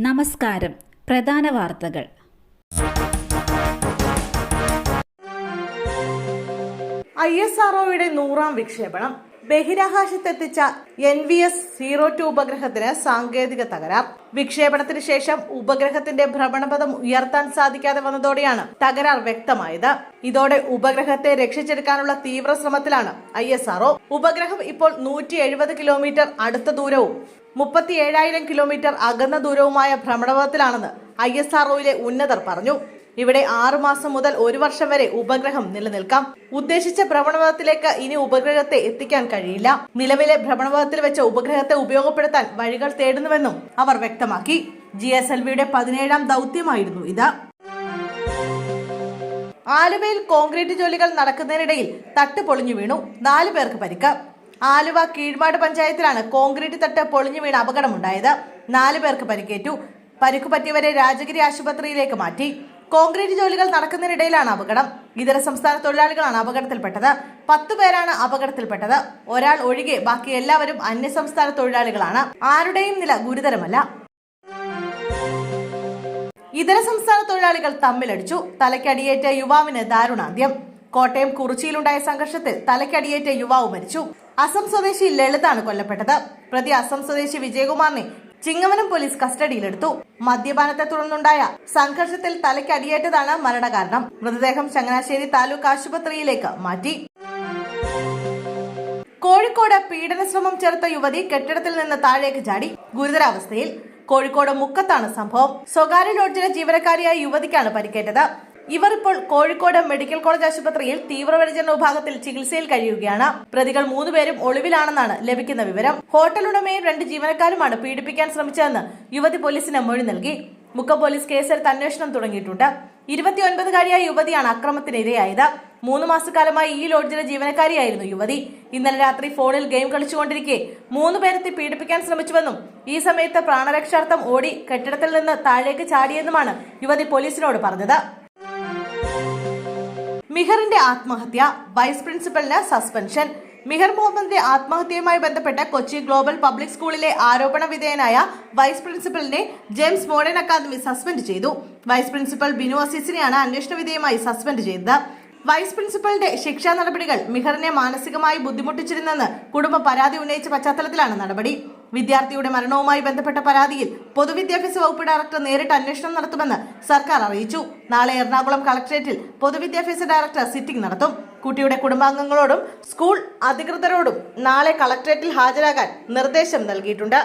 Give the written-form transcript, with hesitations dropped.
നമസ്കാരം. പ്രധാന വാർത്തകൾ. ISROയുടെ 100ാം വിക്ഷേപണം. ബഹിരാകാശത്തെത്തിച്ച NVS-02 ഉപഗ്രഹത്തിന് സാങ്കേതിക തകരാർ. വിക്ഷേപണത്തിന് ശേഷം ഉപഗ്രഹത്തിന്റെ ഭ്രമണപഥം ഉയർത്താൻ സാധിക്കാതെ വന്നതോടെയാണ് തകരാർ വ്യക്തമായത്. ഇതോടെ ഉപഗ്രഹത്തെ രക്ഷിച്ചെടുക്കാനുള്ള തീവ്ര ശ്രമത്തിലാണ് ISRO. ഉപഗ്രഹം ഇപ്പോൾ 170 കിലോമീറ്റർ അടുത്ത ദൂരവും 37,000 കിലോമീറ്റർ അകന്ന ദൂരവുമായ ഭ്രമണപഥത്തിലാണെന്ന് ISROയിലെ ഉന്നതർ പറഞ്ഞു. ഇവിടെ 6 മാസം മുതൽ 1 വർഷം വരെ ഉപഗ്രഹം നിലനിൽക്കാം. ഉദ്ദേശിച്ച ഭ്രമണപഥത്തിലേക്ക് ഇനി ഉപഗ്രഹത്തെ എത്തിക്കാൻ കഴിയില്ല. നിലവിലെ ഭ്രമണപഥത്തിൽ വെച്ച ഉപഗ്രഹത്തെ ഉപയോഗപ്പെടുത്താൻ വഴികൾ തേടുന്നുവെന്നും അവർ വ്യക്തമാക്കി. GSLVയുടെ 17ാം ദൗത്യമായിരുന്നു ഇത്. ആലുവയിൽ കോൺക്രീറ്റ് ജോലികൾ നടക്കുന്നതിനിടയിൽ തട്ട് പൊളിഞ്ഞു വീണു. 4 പേർക്ക് പരിക്ക്. ആലുവ കീഴ്മാട് പഞ്ചായത്തിലാണ് കോൺക്രീറ്റ് തട്ട് പൊളിഞ്ഞു വീണ അപകടമുണ്ടായത്. 4 പേർക്ക് പരിക്കേറ്റു. പരിക്കു പറ്റിയവരെ രാജഗിരി ആശുപത്രിയിലേക്ക് മാറ്റി. കോൺക്രീറ്റ് ജോലികൾ നടക്കുന്നതിനിടയിലാണ് അപകടം. ഇതര സംസ്ഥാന തൊഴിലാളികളാണ് അപകടത്തിൽപ്പെട്ടത്. 10 പേരാണ് അപകടത്തിൽപ്പെട്ടത്. ഒരാൾ ഒഴികെ ബാക്കി എല്ലാവരും അന്യസംസ്ഥാന തൊഴിലാളികളാണ്. ആരുടെയും നില ഗുരുതരമല്ല. ഇതര സംസ്ഥാന തൊഴിലാളികൾ തമ്മിലടിച്ചു. തലയ്ക്കടിയേറ്റ യുവാവിന് ദാരുണാന്ത്യം. കോട്ടയം കുറിച്ചിയിലുണ്ടായ സംഘർഷത്തിൽ തലയ്ക്കടിയേറ്റ യുവാവ് മരിച്ചു. അസം സ്വദേശി ലളിതാണ് കൊല്ലപ്പെട്ടത്. പ്രതി അസം സ്വദേശി വിജയകുമാറിനെ ചിങ്ങവനം പോലീസ് കസ്റ്റഡിയിലെടുത്തു. മദ്യപാനത്തെ തുടർന്നുണ്ടായ സംഘർഷത്തിൽ തലയ്ക്കടിയേറ്റതാണ് മരണകാരണം. മൃതദേഹം ചങ്ങനാശ്ശേരി താലൂക്ക് ആശുപത്രിയിലേക്ക് മാറ്റി. കോഴിക്കോട് പീഡനശ്രമം ചേർത്ത യുവതി കെട്ടിടത്തിൽ നിന്ന് താഴേക്ക് ചാടി ഗുരുതരാവസ്ഥയിൽ. കോഴിക്കോട് മുക്കത്താണ് സംഭവം. സ്വകാര്യ ലോഡ്ജിലെ ജീവനക്കാരിയായ യുവതിക്കാണ് പരിക്കേറ്റത്. ഇവർ ഇപ്പോൾ കോഴിക്കോട് മെഡിക്കൽ കോളേജ് ആശുപത്രിയിൽ തീവ്രപരിചരണ വിഭാഗത്തിൽ ചികിത്സയിൽ കഴിയുകയാണ്. പ്രതികൾ 3 പേരും ഒളിവിലാണെന്നാണ് ലഭിക്കുന്ന വിവരം. ഹോട്ടൽ ഉടമയും 2 ജീവനക്കാരുമാണ് പീഡിപ്പിക്കാൻ ശ്രമിച്ചതെന്ന് യുവതി പോലീസിന് മൊഴി നൽകി. മുക്കം പോലീസ് കേസെടുത്ത് അന്വേഷണം തുടങ്ങിയിട്ടുണ്ട്. 29-കാരിയായ യുവതിയാണ് അക്രമത്തിനിരയായത്. 3 മാസക്കാലമായി ഈ ലോഡ്ജിലെ ജീവനക്കാരിയായിരുന്നു യുവതി. ഇന്നലെ രാത്രി ഫോണിൽ ഗെയിം കളിച്ചുകൊണ്ടിരിക്കെ 3 പേരെത്തി പീഡിപ്പിക്കാൻ ശ്രമിച്ചുവെന്നും ഈ സമയത്ത് പ്രാണരക്ഷാർത്ഥം ഓടി കെട്ടിടത്തിൽ നിന്ന് താഴേക്ക് ചാടിയെന്നുമാണ് യുവതി പോലീസിനോട് പറഞ്ഞത്. മിഹറിന്റെ ആത്മഹത്യ. Vice പ്രിൻസിപ്പലിന് suspension. മിഹർ മുഹമ്മദിന്റെ ആത്മഹത്യയുമായി ബന്ധപ്പെട്ട് കൊച്ചി ഗ്ലോബൽ പബ്ലിക് സ്കൂളിലെ ആരോപണ വിധേയനായ വൈസ് പ്രിൻസിപ്പലിനെ ജെയിംസ് മോഡേൺ അക്കാദമി സസ്പെൻഡ് ചെയ്തു. വൈസ് പ്രിൻസിപ്പൽ ബിനു അസീസിനെയാണ് അന്വേഷണ വിധേയമായി സസ്പെൻഡ് ചെയ്തത്. വൈസ് പ്രിൻസിപ്പലിന്റെ ശിക്ഷാ നടപടികൾ മിഹറിനെ മാനസികമായി ബുദ്ധിമുട്ടിച്ചിരുന്നെന്ന് കുടുംബം പരാതി ഉന്നയിച്ച പശ്ചാത്തലത്തിലാണ് നടപടി. വിദ്യാർത്ഥിയുടെ മരണവുമായി ബന്ധപ്പെട്ട പരാതിയിൽ പൊതുവിദ്യാഭ്യാസ വകുപ്പ് ഡയറക്ടർ നേരിട്ട് അന്വേഷണം നടത്തുമെന്ന് സർക്കാർ അറിയിച്ചു. നാളെ എറണാകുളം കളക്ടറേറ്റിൽ പൊതുവിദ്യാഭ്യാസ ഡയറക്ടർ സിറ്റിംഗ് നടത്തും. കുട്ടിയുടെ കുടുംബാംഗങ്ങളോടും സ്കൂൾ അധികൃതരോടും നാളെ കളക്ടറേറ്റിൽ ഹാജരാകാൻ നിർദ്ദേശം നൽകിയിട്ടുണ്ട്.